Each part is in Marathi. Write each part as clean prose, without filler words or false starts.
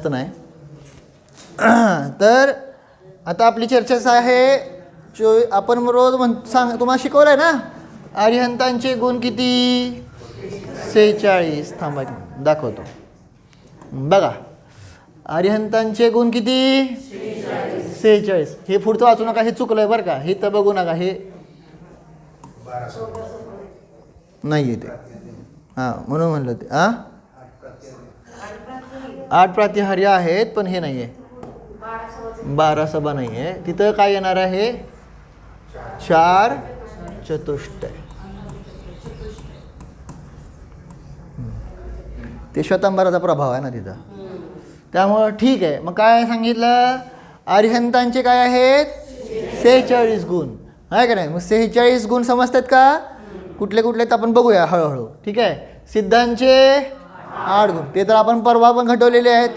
नाही. तर आता आपली चर्चा आहे आपण रोज तुम्हाला शिकवलं आहे ना अरिहंतांचे गुण किती 46. थांबा दाखवतो बघा. अरिहंतांचे गुण किती 46. हे पुढचं वाचू नका, हे चुकलंय बरं का, हे तर बघू नका, हे नाही येते. हां म्हणून म्हणलं ते 8 प्रातिहार्य आहेत पण हे नाही आहे 12 सभा नाही आहे. तिथं काय येणार आहे 4 चतुष्टय. ते श्वेतांबराचा प्रभाव आहे ना तिथं, त्यामुळं ठीक आहे. मग काय सांगितलं अरिहंतांचे काय आहेत 46 गुण आहे का नाही. मग 46 गुण समजतात का, कुठले कुठले तर आपण बघूया हळूहळू. ठीक आहे. सिद्धांचे 8 गुण, ते तर आपण परवा पण घटवलेले आहेत.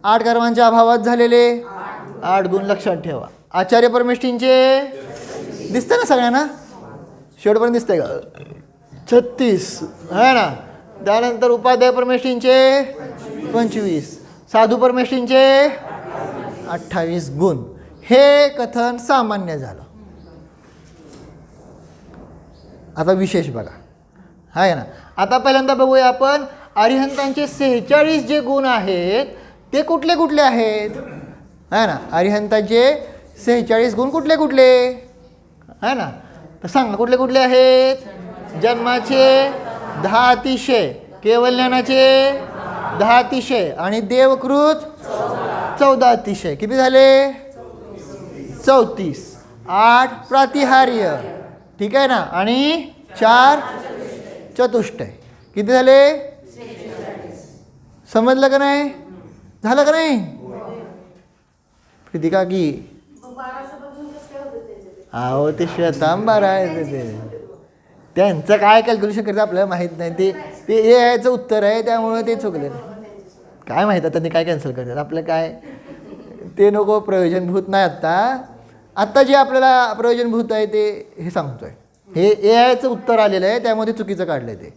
8 कर्मांच्या अभावात झालेले 8 गुण लक्षात ठेवा. आचार्य परमेष्ठींचे दिसतं ना सगळ्यांना, शेवटपर्यंत दिसतंय का 36 आहे ना. त्यानंतर उपाध्याय परमेष्ठींचे 25, साधू परमेष्ठींचे 28 गुण. हे कथन सामान्य झालं. आता विशेष बघा आहे ना. आता पहिल्यांदा बघूया आपण अरिहंतांचे 46 जे गुण आहेत ते कुठले कुठले आहेत आहे ना. अरिहंतांचे 46 गुण कुठले कुठले आहे ना, तर सांगा कुठले कुठले आहेत. जन्माचे 10 अतिशय, केवल ज्ञानाचे 10 अतिशय आणि देवकृत 14 अतिशय. किती झाले 34. 8 प्रातिहार्य ठीक आहे ना आणि 4 चतुष्टय. किती झाले समजलं का नाही, झालं का नाही प्रीतिका की अहो ते श्वेतांबर आहे ते, त्यांचं काय कॅल्क्युलेशन करायचं आपल्याला माहीत नाही. ते याचं उत्तर आहे त्यामुळं ते चुकले. काय माहीत आता त्यांनी काय कॅन्सल करतात आपलं काय ते नको. प्रयोजनभूत नाही आत्ता जे आपल्याला प्रयोजनभूत आहे ते हे सांगतोय. हे ए आयचं उत्तर आलेलं आहे त्यामध्ये चुकीचं काढलं आहे. ते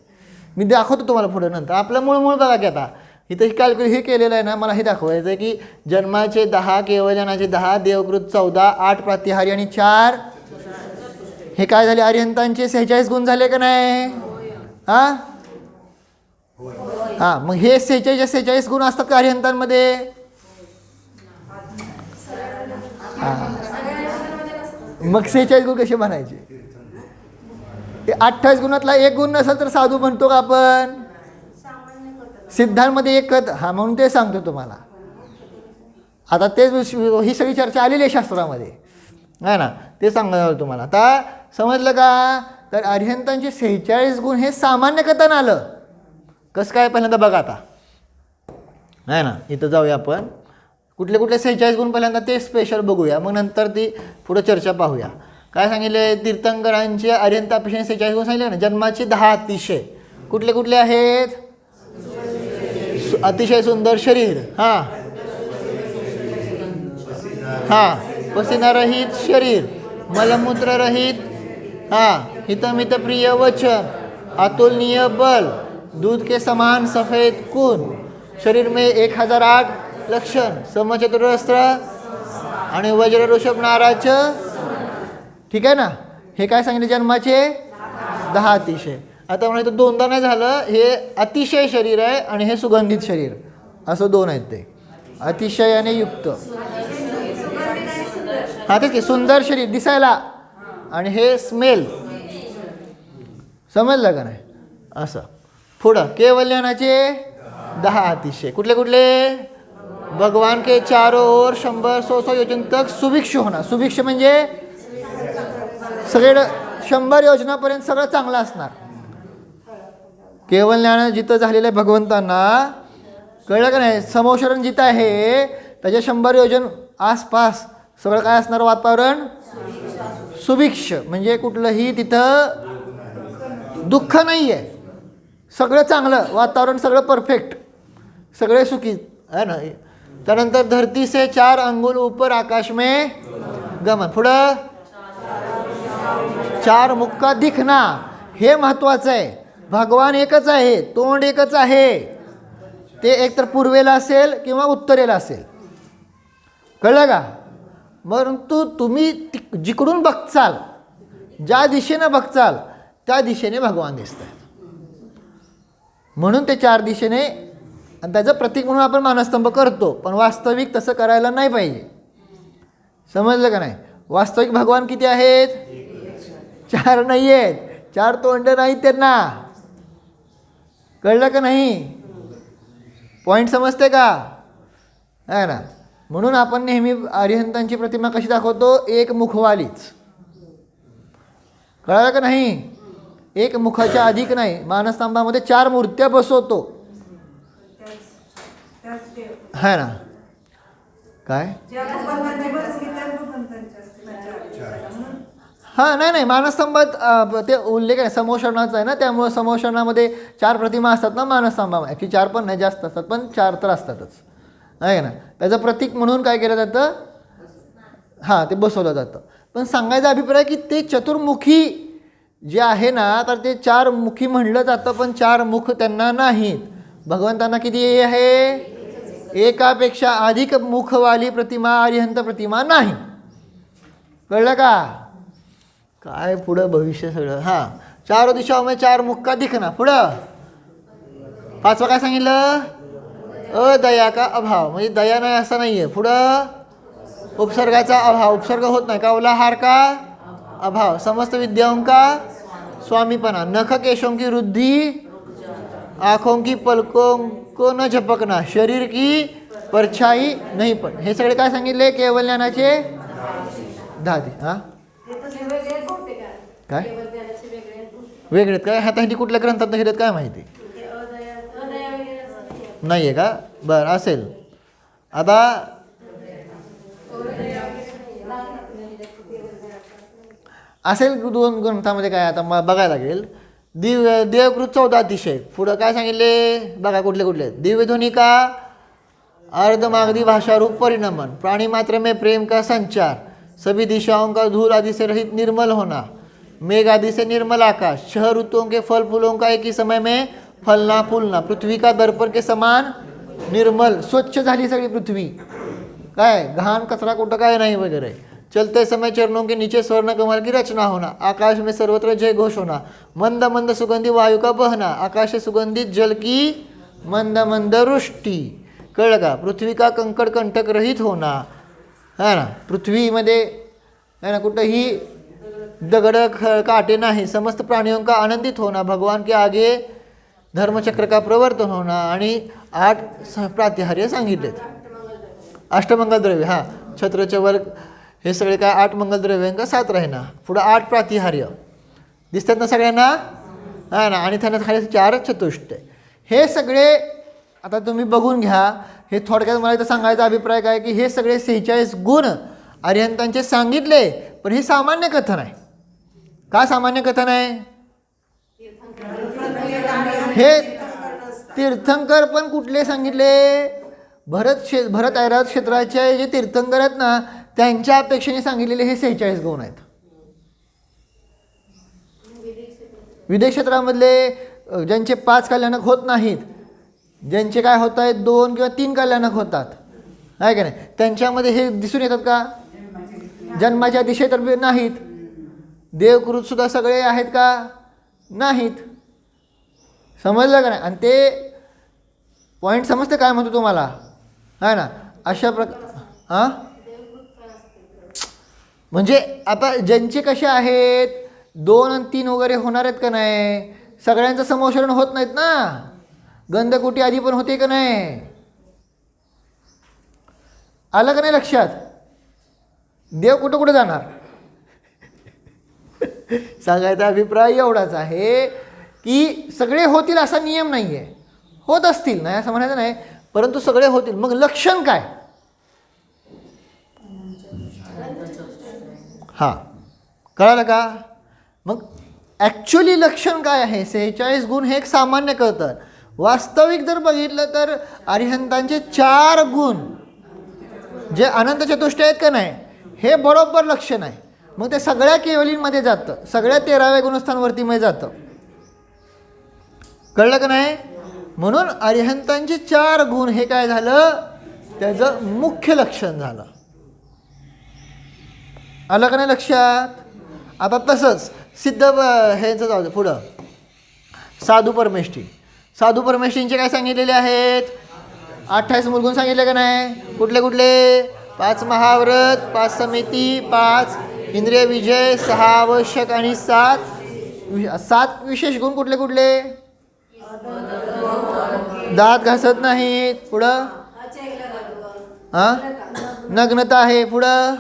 मी दाखवतो तुम्हाला पुढे नंतर. आपलं मूळ बघा की आता इथं कॅल्क्युलेट हे केलेलं आहे ना, मला हे दाखवायचं आहे की जन्माचे 10, केवलज्ञानाचे 10, देवकृत 14, 8 प्रातिहार्य आणि 4 हे काय झाले अरिहंतांचे 46 गुण झाले का नाही. हां हां मग हे 46 गुण असतात का अरिहंतांमध्ये. हां मग 46 गुण कसे म्हणायचे. ते 28 गुणातला एक गुण नसेल तर साधू म्हणतो का आपण. सिद्धांमध्ये एक हां म्हणून ते सांगतो तुम्हाला. आता तेच ही सगळी चर्चा आलेली आहे शास्त्रामध्ये आहे ना, ते सांगणार तुम्हाला. आता समजलं का. तर अरिहंतांचे 46 गुण हे सामान्य कथन आलं. कसं काय पहिल्यांदा बघा आता आहे ना. इथं जाऊया आपण कुठले कुठले 46 गुण पहिल्यांदा ते स्पेशल बघूया, मग नंतर ती पुढं चर्चा पाहूया. काय सांगितले तीर्थंकरांचे अरिहंतापेक्षा 46 गुण सांगितले ना. जन्माचे 10 अतिशय कुठले कुठले आहेत. अतिशय सुंदर शरीर, हां हां पसीनारहित शरीर, मलमूत्ररहित, हां हितमित प्रिय वचन, अतुलनीय बल, दूध के समान सफ़ेद खून, शरीर में 1008 लक्षण, समचतुरस्त्र आणि वज्र ऋषभ नाराचं. ठीक आहे ना. हे काय सांगितले जन्माचे 10 अतिशय. आता म्हणा इथं दोनदा नाही झालं. हे अतिशय शरीर आहे आणि हे सुगंधित शरीर असं दोन आहेत. ते अतिशयाने युक्त हां तेच की सुंदर शरीर दिसायला आणि हे स्मेल. समजलं का नाही असं. पुढं केवल्यानाचे 10 अतिशय कुठले कुठले. भगवान के चारों ओर 100 योजन तक सुभिक्ष होणार. सुभिक्ष म्हणजे सगळे 100 योजनापर्यंत सगळं चांगलं असणार. केवल ज्ञान जिथं झालेलं आहे भगवंतांना कळलं का नाही. समोशरण जिथं आहे त्याच्या 100 योजन आसपास सगळं काय असणार वातावरण सुभिक्ष म्हणजे कुठलंही तिथं दुःख नाही आहे. सगळं चांगलं वातावरण, सगळं परफेक्ट, सगळे सुखी आहे ना. त्यानंतर धरती से 4 अंगुल ऊपर आकाश में गमन. पुढं 4 मुख का दिखना हे महत्वाचं आहे. भगवान एकच आहे, तोंड एकच आहे ते एकतर पूर्वेला असेल किंवा उत्तरेला असेल. कळलं का? परंतु तुम्ही जिकडून बघचाल, ज्या दिशेनं बघचाल त्या दिशेने भगवान दिसत आहेत. म्हणून ते 4 दिशेने, आणि त्याचं प्रतीक म्हणून आपण मानस्तंभ करतो, पण वास्तविक तसं करायला नाही पाहिजे. समजलं का नाही? वास्तविक भगवान किती आहेत? 4 नाही आहेत. 4 तोंड नाहीत त्यांना. कळलं का नाही? पॉईंट समजते का? आहे ना. म्हणून आपण नेहमी अरिहंतांची प्रतिमा कशी दाखवतो? एक मुखवालीच. कळलं का नाही? एक मुखाच्या अधिक नाही. मानस्तंभामध्ये 4 मूर्त्या बसवतो. है ना. काय? हां, नाही मानस्तंभात ते उल्लेख आहे, समोषणाचा आहे ना, त्यामुळे समोषणामध्ये 4 प्रतिमा असतात ना मानस्तंभामध्ये. ॲक्च्युली 4 पण नाही, जास्त असतात, पण 4 तर असतातच, आहे ना. त्याचं प्रतीक म्हणून काय केलं जातं? हां, ते बसवलं जातं. पण सांगायचा अभिप्राय की ते चतुर्मुखी जे आहे ना, तर ते 4 मुखी म्हणलं जातं, पण 4 मुख त्यांना नाहीत. भगवंतांना किती आहे? एकापेक्षा अधिक मुखवाली प्रतिमा, अरिहंत प्रतिमा नाही. कळलं का? काय पुढं भविष्य सगळं. हां, 4 दिशाओं 4 मुख का दिखना. पुढं 5वं काय सांगितलं? अदया का अभाव, म्हणजे दया नाही असं नाही आहे. पुढं उपसर्गाचा अभाव, उपसर्ग होत नाही. का उलाहार का अभाव, समस्त विद्याओं का स्वामीपना, नख केशों की वृद्धि, आँखों की पलकों को न झपकना, शरीर की परछाई नहीं पण. हे सगळे काय सांगितले? केवल ज्ञानाचे 10. हां, काय वेगळेत काय? आता ह्यांनी कुठल्या ग्रंथात घेतात काय माहिती नाही आहे का? बरं, असेल. आता असेल 2 ग्रंथामध्ये काय, आता मला बघायला लागेल. देवकृत 14 अतिशय. पुढं काय सांगितले बघा, कुठले कुठले? दिव्यध्वनी का अर्धमागधी भाषा रूप परिणमन, प्राणी मात्र में प्रेम का संचार, सभी दिशाओं का धूल आदि से रहित निर्मल होना, मेघ आदि से निर्मल आकाश, 6 ऋतुओं के फल फूलों का एक ही समय में फलना फूलना, पृथ्वी का दर्पण के समान निर्मल, स्वच्छ झाली सगळी पृथ्वी. काय घाण कचरा कुठं काय नाही वगैरे. चलते समय चरणों के नीचे स्वर्ण कमल की रचना होना, आकाश में सर्वत्र जय घोष होना, मंद मंद सुगंधी वायु का बहना, आकाश से सुगंधित जल की मंद मंद वृष्टी. कळलं का? पृथ्वी का कंकड़ कंटक रहित होना, है ना. पृथ्वीमध्ये है ना कुठंही दगड काटे नाही, समस्त प्राणियों का आनंदित होना, भगवान के आगे धर्मचक्र का प्रवर्तन होना, आणि 8 प्रातिहार्य सांगितलेत. अष्टमंगल द्रव्य, हां, छत्रचे वर्ग, हे सगळे काय 8 मंगलद्रव्यांका 7 राहिना. पुढं 8 प्रातिहार्य दिसतात ना सगळ्यांना, हां ना. आणि त्यांना खाली 4 चतुष्ट. हे सगळे आता तुम्ही बघून घ्या. हे थोडक्यात मला इथं सांगायचा अभिप्राय काय की हे सगळे 46 गुण अरिहंतांचे सांगितले, पण हे सामान्य कथन आहे. का सामान्य कथन आहे? हे तीर्थंकर पण कुठले सांगितले? भरत ऐरावत क्षेत्राचे जे तीर्थंकर आहेत ना, त्यांच्या अपेक्षेने सांगितलेले हे 46 गुण आहेत. विदेश क्षेत्रामधले ज्यांचे 5 कल्याणक होत नाहीत, ज्यांचे काय होत आहेत 2 किंवा 3 कल्याणक होतात, आहे का नाही, त्यांच्यामध्ये हे दिसून येतात का? जन्माच्या दिशेत तर नाहीत. देवकृत सुद्धा सगळे आहेत का? नाहीत. समजलं का नाही? आणि ते पॉईंट समजते काय म्हणतो तुम्हाला, आहे ना. अशा हां, म्हणजे आता ज्यांचे कसे आहेत 2 आणि 3 वगैरे होणार आहेत का नाही, सगळ्यांचं समोषण होत नाहीत ना. गंधकुटी आधी पण होते का नाही? आलं का नाही लक्षात? देव कुठं कुठं जाणार? सांगायचा अभिप्राय एवढाच आहे की सगळे होतील असा नियम नाही आहे. होत असतील नाही असं म्हणायचं नाही, परंतु सगळे होतील. मग लक्षण काय? हां, कळालं का? मग ॲक्च्युली लक्षण काय आहे? 46 गुण हे एक सामान्य कळतं. वास्तविक जर बघितलं तर अरिहंतांचे 4 गुण जे अनंत चतुष्टय आहेत का नाही, हे बरोबर लक्षण आहे. मग ते सगळ्या केवलींमध्ये जातं, सगळ्या 13व्या गुणस्थानवरती मध्ये जातं. कळलं का नाही? म्हणून अरिहंतांचे 4 गुण हे काय झालं, त्याचं मुख्य लक्षण झालं. आलं का नाही लक्षात? आता तसंच सिद्ध ह्याचं जाऊ दे पुढं. साधू परमेष्ठी. साधू परमेष्ठींचे काय सांगितलेले आहेत? 28 मूलगुण सांगितले का नाही? कुठले कुठले? 5 महाव्रत, 5 समिती, 5 इंद्रिय विजय, 6 आवश्यक आणि 7 विशेष गुण. कुठले कुठले? दात घासत नाहीत. पुढं हां नग्नता आहे. पुढं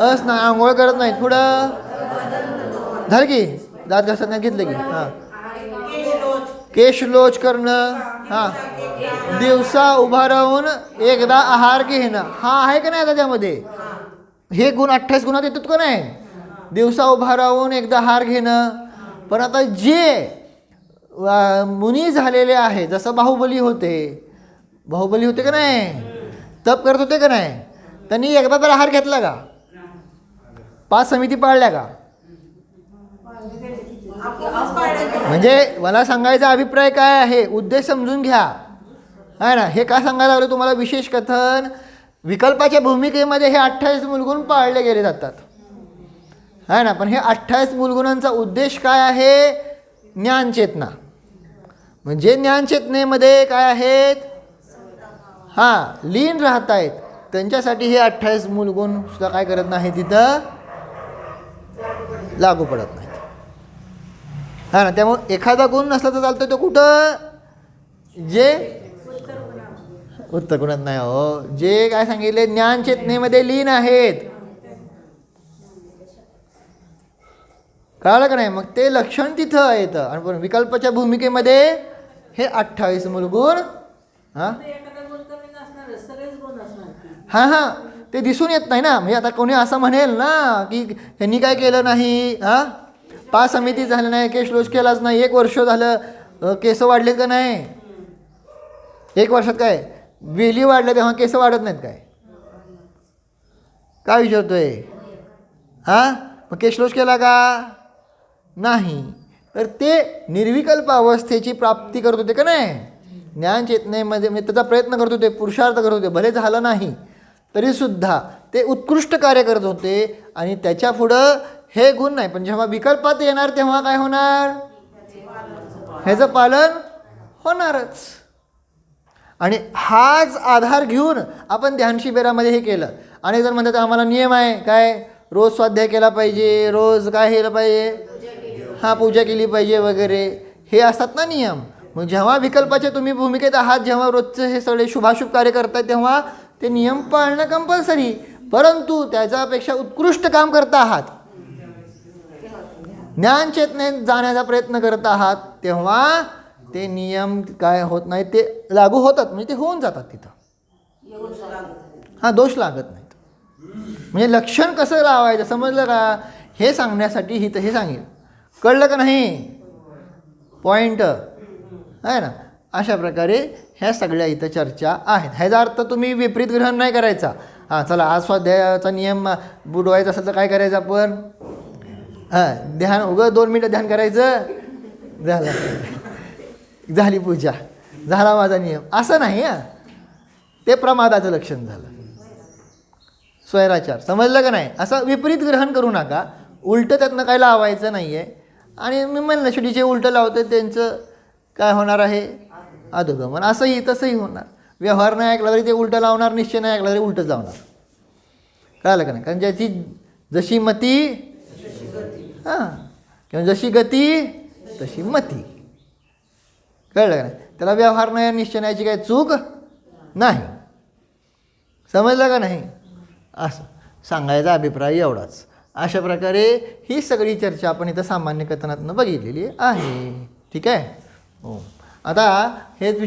असना आंघोळ करत नाहीत. पुढं झालं की दात घासत नाही घेतलं की. हां केशलोच करणं. हां दिवसा उभा राहून एकदा आहार घेणं. हा आहे का नाही त्याच्यामध्ये? हे गुण 28 गुणात येतात का नाही? दिवसा उभा राहून एकदा आहार घेणं. पण आता जे मुनी झालेले आहे, जसं बाहुबली होते का नाही, तप करत होते का नाही, त्यांनी एकदा तर आहार घेतला का? 5 समिती पाळल्या का? म्हणजे मला सांगायचा अभिप्राय काय आहे, उद्देश समजून घ्या आहे ना. हे का सांगायला लागलं तुम्हाला? विशेष कथन विकल्पाच्या भूमिकेमध्ये हे 28 मूलगुण पाळले गेले जातात आहे ना. पण हे 28 मूलगुणांचा उद्देश काय आहे? ज्ञानचेतना. म्हणजे ज्ञानचेतनेमध्ये काय आहेत? हां लीन राहत आहेत. त्यांच्यासाठी हे 28 मूलगुण सुद्धा काय करत नाही, तिथं लागू पडत नाहीत हा ना. त्यामुळे एखादा गुण नसला तर चालतो तो कुठं? जे उत्तर गुणात नाही हो, जे काय सांगितले ज्ञानचेतनेमध्ये लीन आहेत. कळलं का नाही? मग ते लक्षण तिथं येतं. आणि पण विकल्पाच्या भूमिकेमध्ये हे 28 मूलगुण हां हां हां ते दिसून येत नाही ना. म्हणजे आता कोणी असं म्हणेल ना की ह्यांनी काय केलं नाही, हां 5 समिती झालं नाही, केशलोच केलाच नाही, 1 वर्ष झालं केस वाढले का नाही? 1 वर्षात काय वेली वाढल्या तेव्हा केस वाढत नाहीत काय? काय विचारतोय? हां मग केशलोच केला का नाही? तर ते निर्विकल्प अवस्थेची प्राप्ती करत होते का नाही? ज्ञानचेतनेमध्ये म्हणजे त्याचा प्रयत्न करत होते, पुरुषार्थ करत होते. भले झालं नाही तरीसुद्धा ते उत्कृष्ट कार्य करत होते. आणि त्याच्या पुढं हे गुण नाही. पण जेव्हा विकल्पात येणार तेव्हा काय होणार? ह्याचं पालन होणारच. आणि हाच आधार घेऊन आपण ध्यान शिबिरामध्ये हे केलं. आणि जर म्हणतात आम्हाला नियम आहे काय, रोज स्वाध्याय केला पाहिजे, रोज काय केलं पाहिजे, हां पूजा केली पाहिजे वगैरे, हे असतात ना नियम. मग जेव्हा विकल्पाचे तुम्ही भूमिकेत आहात, जेव्हा रोजचं हे सगळे शुभाशुभ कार्य करताय, तेव्हा ते नियम पाळणं कंपल्सरी. परंतु त्याच्यापेक्षा उत्कृष्ट काम करता आहात, ज्ञानचेतनेत जाण्याचा प्रयत्न करत आहात, तेव्हा ते नियम काय होत नाही, ते लागू होतात. म्हणजे ते होऊन जातात तिथं. हां दोष लागत नाहीत. म्हणजे लक्षण कसं लावायचं समजलं का? हे सांगण्यासाठी हिथं हे सांगेल. कळलं का नाही? पॉईंट आहे ना. अशा प्रकारे ह्या सगळ्या इथं चर्चा आहेत. ह्याचा अर्थ तुम्ही विपरीत ग्रहण नाही करायचा. हां चला आज स्वाध्यायाचा नियम बुडवायचा असेल तर काय करायचं आपण? हां ध्यान उगं 2 मिनटं ध्यान करायचं, झालं, झाली पूजा, झाला माझा नियम, असं नाही. हां ते प्रमादाचं लक्षण झालं. स्वैराचार समजलं का नाही? असं विपरीत ग्रहण करू नका. उलटं त्यातनं काय लावायचं नाही आहे. आणि मी म्हणलं शेवटी जे उलटं लावतं त्यांचं काय होणार आहे? अधोगमन. असंही तसंही होणार. व्यवहार नाही ऐकला तरी ते उलटं लावणार, निश्चय नाही ऐकला तरी उलटंच लावणार. कळलं का नाही? कारण ज्याची जशी मती हां किंवा जशी गती तशी मती. कळलं का नाही? त्याला व्यवहार नाही, निश्चय नाहीची काही चूक नाही. समजलं का नाही? असं सांगायचा अभिप्राय एवढाच. अशा प्रकारे ही सगळी चर्चा आपण इथं सामान्य कथनातनं बघितलेली आहे. ठीक आहे. हो आता हेच